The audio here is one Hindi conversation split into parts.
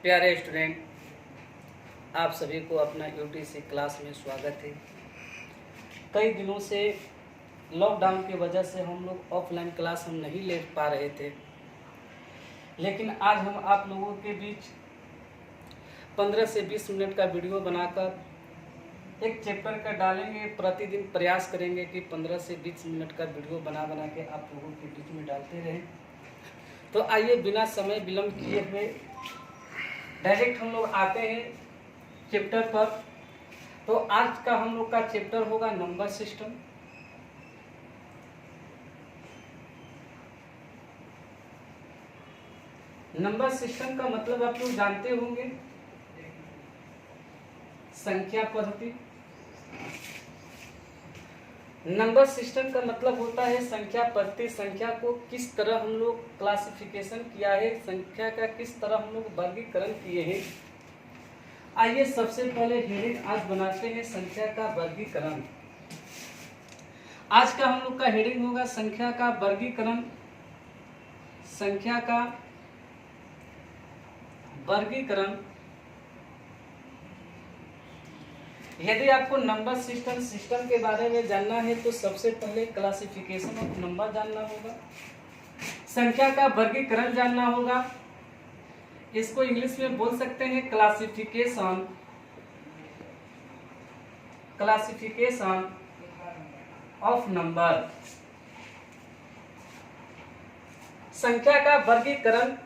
प्यारे स्टूडेंट, आप सभी को अपना यूटीसी क्लास में स्वागत है। कई दिनों से लॉकडाउन की वजह से हम लोग ऑफलाइन क्लास हम नहीं ले पा रहे थे, लेकिन आज हम आप लोगों के बीच 15 से 20 मिनट का वीडियो बनाकर एक चैप्टर का डालेंगे। प्रतिदिन प्रयास करेंगे कि 15 से 20 मिनट का वीडियो बना के आप लोगों के बीच में डालते रहें। तो आइए बिना समय विलम्ब किए हुए डायरेक्ट हम लोग आते हैं चैप्टर पर। तो आज का हम लोग का चैप्टर होगा नंबर सिस्टम। नंबर सिस्टम का मतलब आप लोग जानते होंगे, संख्या पद्धति। नंबर सिस्टम का मतलब होता है संख्या पद्धति। संख्या को किस तरह हम लोग क्लासिफिकेशन किया है, संख्या का किस तरह हम लोग वर्गीकरण किए हैं। आइए सबसे पहले हेडिंग आज बनाते हैं संख्या का वर्गीकरण। आज का हम लोग का हेडिंग होगा संख्या का वर्गीकरण। संख्या का वर्गीकरण। यदि आपको नंबर सिस्टम के बारे में जानना है तो सबसे पहले क्लासिफिकेशन ऑफ नंबर जानना होगा, संख्या का वर्गीकरण जानना होगा। इसको इंग्लिश में बोल सकते हैं क्लासिफिकेशन ऑफ नंबर। संख्या का वर्गीकरण,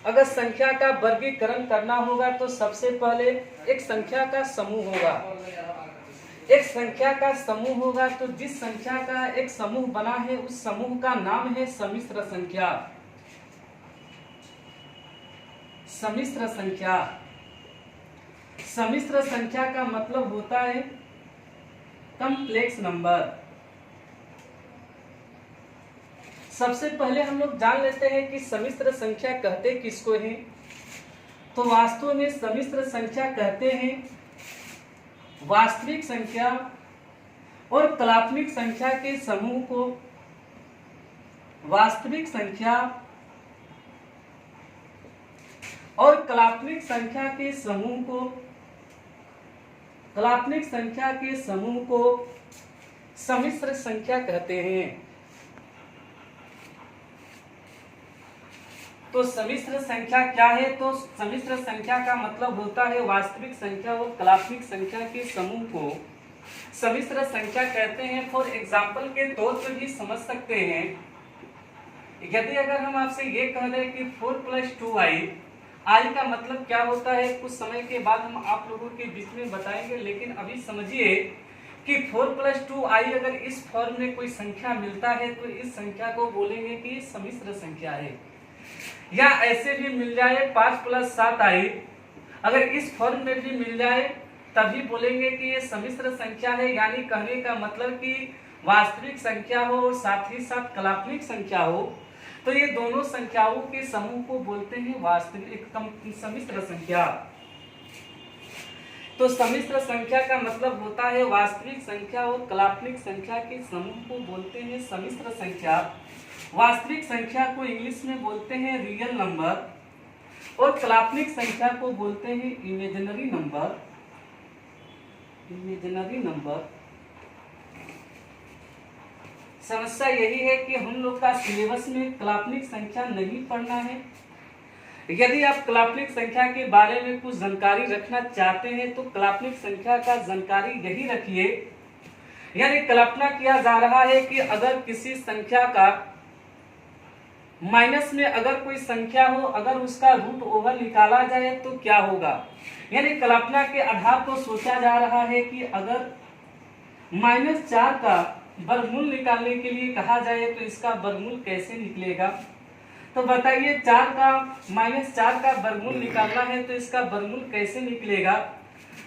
अगर संख्या का वर्गीकरण करना होगा तो सबसे पहले एक संख्या का समूह होगा। एक संख्या का समूह होगा तो जिस संख्या का एक समूह बना है उस समूह का नाम है सम्मिश्र संख्या। सम्मिश्र संख्या। सम्मिश्र संख्या का मतलब होता है कॉम्प्लेक्स नंबर। सबसे पहले हम लोग जान लेते हैं कि सम्मिश्र संख्या कहते किसको हैं। तो वास्तव में सम्मिश्र संख्या कहते हैं वास्तविक संख्या और काल्पनिक संख्या के समूह को। वास्तविक संख्या और काल्पनिक संख्या के समूह को, काल्पनिक संख्या के समूह को सम्मिश्र संख्या कहते हैं। तो सम्मिश्र संख्या क्या है? तो सम्मिश्र संख्या का मतलब होता है वास्तविक संख्या और काल्पनिक संख्या के समूह को सम्मिश्र संख्या कहते हैं। फॉर एग्जाम्पल के तौर पर भी समझ सकते हैं, यदि अगर हम आपसे ये कह दें कि 4 + 2i, आई का मतलब क्या होता है कुछ समय के बाद हम आप लोगों के बीच में बताएंगे, लेकिन अभी समझिए कि 4 + 2i अगर इस फॉर्म में कोई संख्या मिलता है तो इस संख्या को बोलेंगे कि सम्मिश्र संख्या है। या ऐसे भी मिल जाए 5 + 7i, अगर इस फॉर्म में भी मिल जाए तभी बोलेंगे कि ये सम्मिश्र संख्या है। यानी कहने का मतलब कि वास्तविक संख्या हो और साथ ही साथ काल्पनिक संख्या हो तो ये दोनों संख्याओं के समूह को बोलते हैं वास्तविक सम्मिश्र संख्या। तो सम्मिश्र संख्या का मतलब होता है वास्तविक संख्या और काल्पनिक संख्या के समूह को बोलते हैं सम्मिश्र संख्या। वास्तविक संख्या को इंग्लिश में बोलते हैं रियल नंबर और काल्पनिक संख्या को बोलते हैं इमेजिनरी नंबर। Imaginary number. समस्या यही है कि हम लोग का सिलेबस में काल्पनिक संख्या नहीं पढ़ना है। यदि आप काल्पनिक संख्या के बारे में कुछ जानकारी रखना चाहते हैं तो काल्पनिक संख्या का जानकारी यही रखिए। यानी कल्पना किया जा रहा है कि अगर किसी संख्या का माइनस में अगर कोई संख्या हो, अगर उसका रूट ओवर निकाला जाए तो क्या होगा। यानी कल्पना के आधार पर सोचा जा रहा है कि अगर -4 का वर्गमूल निकालने के लिए कहा जाए तो इसका वर्गमूल कैसे निकलेगा। तो बताइए -4 का वर्गमूल निकालना है तो इसका वर्गमूल कैसे निकलेगा।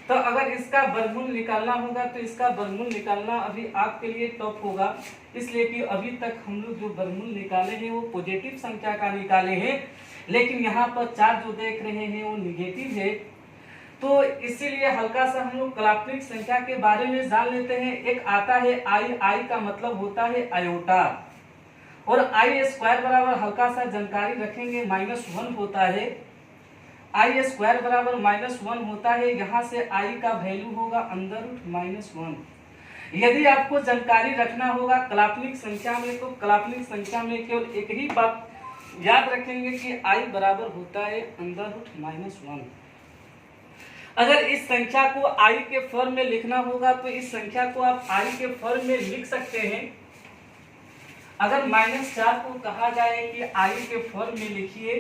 तो अगर इसका वर्गमूल निकालना होगा तो इसका वर्गमूल निकालना अभी आपके लिए टफ होगा, इसलिए कि अभी तक हम लोग जो वर्गमूल निकाले हैं वो पॉजिटिव संख्या का निकाले हैं, लेकिन यहाँ पर 4 जो देख रहे हैं वो निगेटिव है। तो इसीलिए हल्का सा हम लोग काल्पनिक संख्या के बारे में जान लेते हैं। एक आता है आई का मतलब होता है आयोटा, और आई स्क्वायर बराबर हल्का सा जानकारी रखेंगे -1 होता है। आई स्क्वायर बराबर -1 होता है। यहाँ से आई का वैल्यू होगा √-1। यदि आपको जानकारी रखना होगा काल्पनिक संख्या में, तो काल्पनिक संख्या में केवल एक ही बात याद रखेंगे कि आई बराबर होता है √-1। अगर इस संख्या को आई के फॉर्म में लिखना होगा तो इस संख्या को आप आई के फॉर्म में लिख सकते हैं। अगर -4 को कहा जाए कि आई के फॉर्म में लिखिए,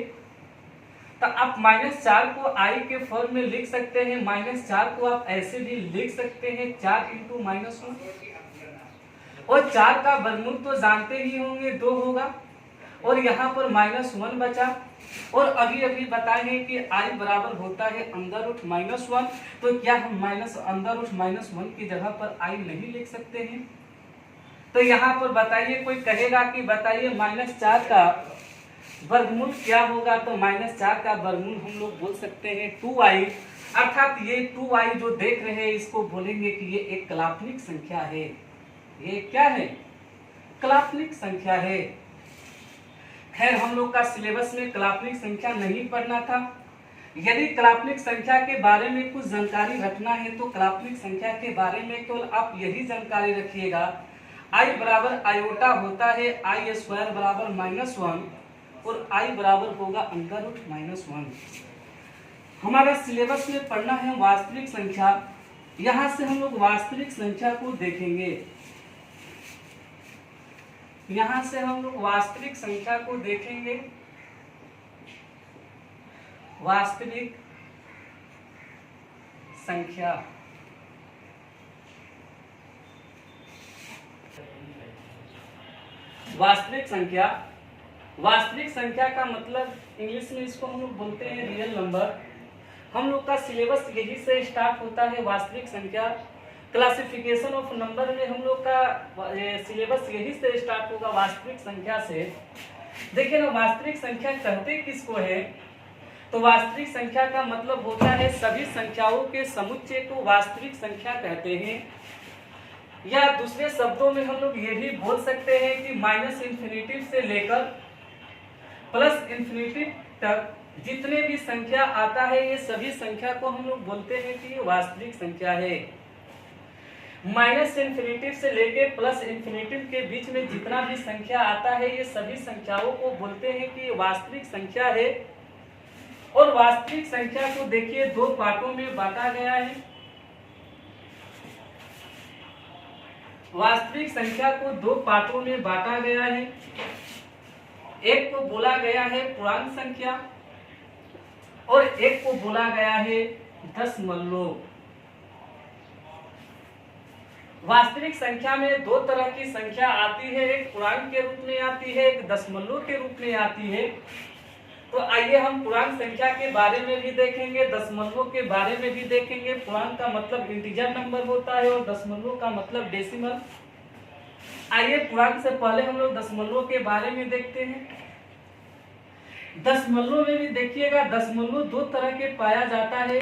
तो आप -4 को आई के फॉर्म में लिख सकते हैं। -4 को आप ऐसे भी लिख सकते हैं 4 × -1, और 4 का वर्गमूल तो जानते ही होंगे 2 होगा, और यहाँ पर -1 बचा। और अभी अभी बताए हैं कि आई बराबर होता है √-1, तो क्या हम √-1 की जगह पर आई नहीं लिख सकते हैं? तो यहाँ पर बताइए, कोई कहेगा कि बताइए -4 का वर्गमूल क्या होगा, तो -4 का वर्गमूल हम लोग बोल सकते हैं 2i, अर्थात ये 2i जो देख रहे हैं इसको बोलेंगे कि ये एक काल्पनिक संख्या है। ये क्या है? काल्पनिक संख्या है। खैर, हम लोग का सिलेबस में काल्पनिक संख्या नहीं पढ़ना था। यदि काल्पनिक संख्या के बारे में कुछ जानकारी रखना है तो काल्पनिक संख्या के बारे में केवल आप यही जानकारी रखिएगा, आई बराबर आयोटा होता है आई स्क्वायर बराबर -1, और आई बराबर होगा √-1। हमारा सिलेबस में पढ़ना है वास्तविक संख्या। यहाँ से हम लोग वास्तविक संख्या को देखेंगे। यहाँ से हम लोग वास्तविक संख्या को देखेंगे। वास्तविक संख्या वास्तविक संख्या का मतलब इंग्लिश में इसको हम लोग बोलते हैं रियल नंबर। हम लोग का सिलेबस यही से स्टार्ट होता है, वास्तविक संख्या। क्लासिफिकेशन ऑफ नंबर में हम लोग का सिलेबस यही से स्टार्ट होगा, वास्तविक संख्या से। देखिए ना, वास्तविक संख्या कहते किसको है? तो वास्तविक संख्या का मतलब होता है सभी संख्याओं के समुच्चय को वास्तविक संख्या कहते हैं। या दूसरे शब्दों में हम लोग ये भी बोल सकते हैं कि -∞ से लेकर +∞ तक जितने भी संख्या आता है, ये सभी संख्या को हम लोग बोलते हैं कि ये वास्तविक संख्या है। -∞ से लेके +∞ के बीच में जितना भी संख्या आता है, ये सभी संख्याओं को बोलते हैं कि ये वास्तविक संख्या है। और वास्तविक संख्या को देखिए 2 पार्टों में बांटा गया है। वास्तविक संख्या को 2 पार्टों में बांटा गया है। एक को बोला गया है पूर्णांक संख्या, और एक को बोला गया है दशमलव। वास्तविक संख्या में 2 तरह की संख्या आती है, एक पूर्णांक के रूप में आती है, एक दशमलव के रूप में आती है। तो आइए हम पूर्णांक संख्या के बारे में भी देखेंगे, दशमलव के बारे में भी देखेंगे। पूर्णांक का मतलब इंटीजर नंबर होता है और दशमलव का मतलब डेसिमल। आइए पूर्णांक से पहले हम लोग दशमलव के बारे में देखते हैं। दशमलव में भी देखिएगा, दशमलव 2 तरह के पाया जाता है।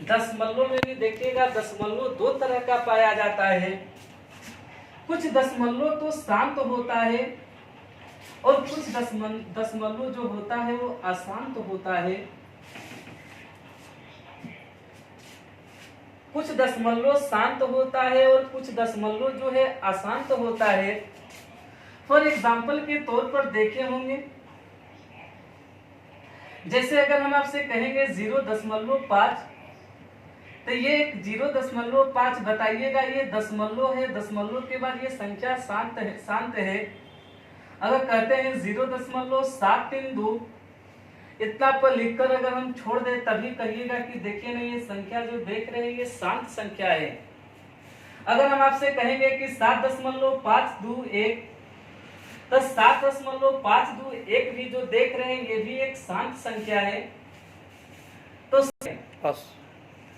दशमलव में भी देखिएगा, दशमलव 2 तरह का पाया जाता है। कुछ दशमलव तो शांत होता है और कुछ दशमलव जो होता है वो अशांत होता है। कुछ दशमलव शांत होता है और कुछ दशमलव जो है अशांत होता है। फॉर एग्जाम्पल के तौर पर देखे होंगे, जैसे अगर हम आपसे कहेंगे 0.5, तो ये 0.5 बताइएगा, ये दशमलव है। दशमलव के बाद ये संख्या शांत है। अगर कहते हैं 0.732, इतना पर लिखकर अगर हम छोड़ दें तभी कहिएगा कि देखिए ना, ये संख्या जो देख रहे हैं ये शांत संख्या है। अगर हम आपसे कहेंगे कि 7.521, तो 7.521 भी जो देख रहे हैं ये भी एक शांत संख्या है। तो